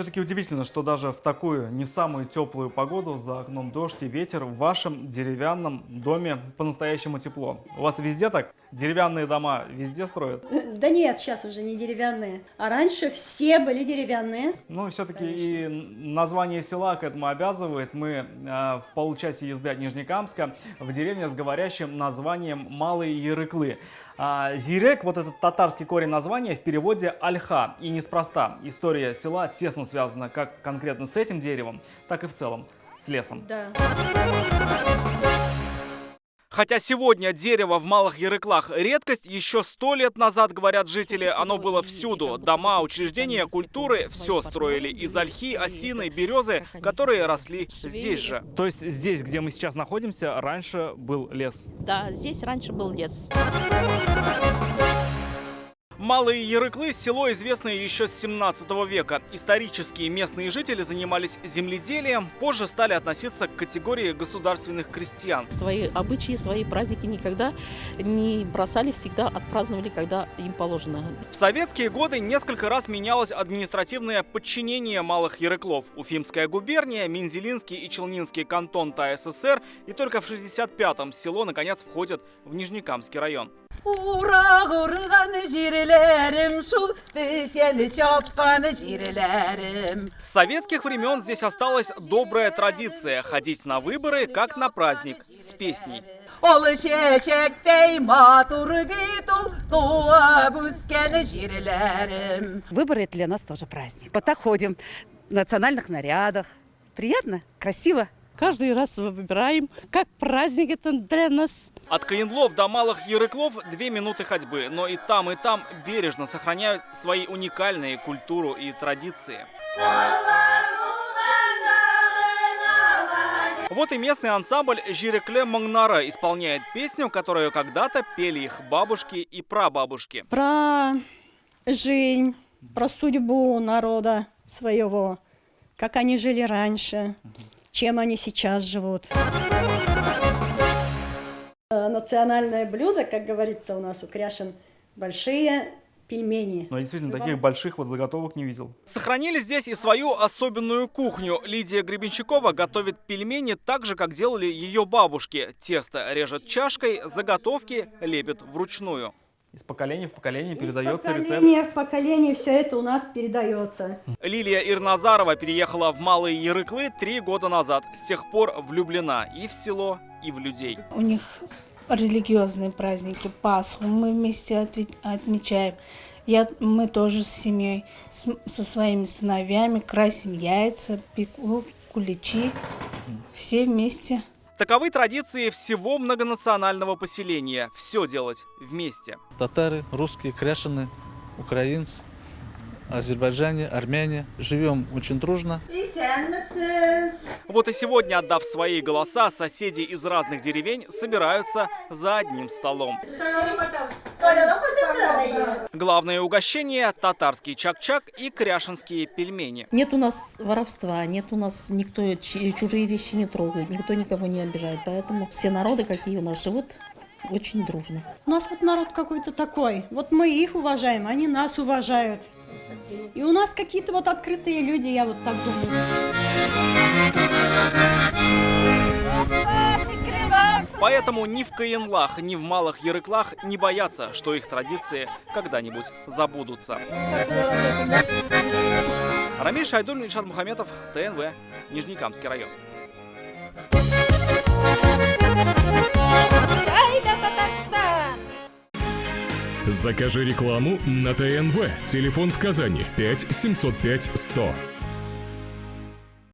все-таки удивительно, что даже в такую не самую теплую погоду, за окном дождь и ветер, в вашем деревянном доме по-настоящему тепло. У вас везде так? Деревянные дома везде строят? Да нет, сейчас уже не деревянные. А раньше все были деревянные. Ну, все-таки и название села к этому обязывает. Мы в получасе езды от Нижнекамска в деревне с говорящим названием Малые Ярыклы. Зирек, вот этот татарский корень названия, в переводе ольха. И неспроста. История села тесно связана как конкретно с этим деревом, так и в целом с лесом. Да. Хотя сегодня дерево в Малых Ярыклах редкость, еще 100 лет назад, говорят жители, оно было всюду. Дома, учреждения культуры – все строили из ольхи, осины, березы, которые росли здесь же. То есть здесь, где мы сейчас находимся, раньше был лес? Да, здесь раньше был лес. Малые Ярыклы – село, известное еще с 17 века. Исторические местные жители занимались земледелием, позже стали относиться к категории государственных крестьян. Свои обычаи, свои праздники никогда не бросали, всегда отпраздновали, когда им положено. В советские годы несколько раз менялось административное подчинение Малых Ярыклов. Уфимская губерния, Мензелинский и Челнинский кантон ТССР, и только в 65-м село, наконец, входит в Нижнекамский район. С советских времен здесь осталась добрая традиция – ходить на выборы, как на праздник, с песней. Выборы для нас тоже праздник. Вот так ходим в национальных нарядах. Приятно, красиво. Каждый раз выбираем, как праздник это для нас. От Каенлов до Малых Ярыклов 2 минуты ходьбы, но и там бережно сохраняют свои уникальные культуру и традиции. Вот и местный ансамбль «Жирекле Маңнары» исполняет песню, которую когда-то пели их бабушки и прабабушки. Про жизнь, про судьбу народа своего, как они жили раньше, чем они сейчас живут. Национальное блюдо, как говорится у нас у кряшен, большие пельмени. Но действительно, таких больших вот заготовок не видел. Сохранили здесь и свою особенную кухню. Лидия Гребенщикова готовит пельмени так же, как делали ее бабушки. Тесто режет чашкой, заготовки лепит вручную. Из поколения в поколение передается рецепт. Из поколения в поколение все это у нас передается. Лилия Ирназарова переехала в Малые Ярыклы 3 года назад. С тех пор влюблена и в село, и в людей. У них религиозные праздники, Пасху мы вместе отмечаем. Мы тоже с семьей, со своими сыновьями красим яйца, пеку куличи, все вместе. Таковы традиции всего многонационального поселения. Все делать вместе. Татары, русские, кряшены, украинцы, азербайджане, армяне. Живем очень дружно. Вот и сегодня, отдав свои голоса, соседи из разных деревень собираются за одним столом. Главное угощение – татарский чак-чак и кряшенские пельмени. Нет у нас воровства, нет у нас никто чужие вещи не трогает, никто никого не обижает. Поэтому все народы, какие у нас живут, очень дружно. У нас вот народ какой-то такой. Вот мы их уважаем, они нас уважают. И у нас какие-то вот открытые люди, я вот так думаю. Поэтому ни в Каенлах, ни в Малых Ярыклах не боятся, что их традиции когда-нибудь забудутся. Рамиль Шайдуллин, Ильшат Мухаметов, ТНВ, Нижнекамский район. Закажи рекламу на ТНВ. Телефон в Казани 5 705 100.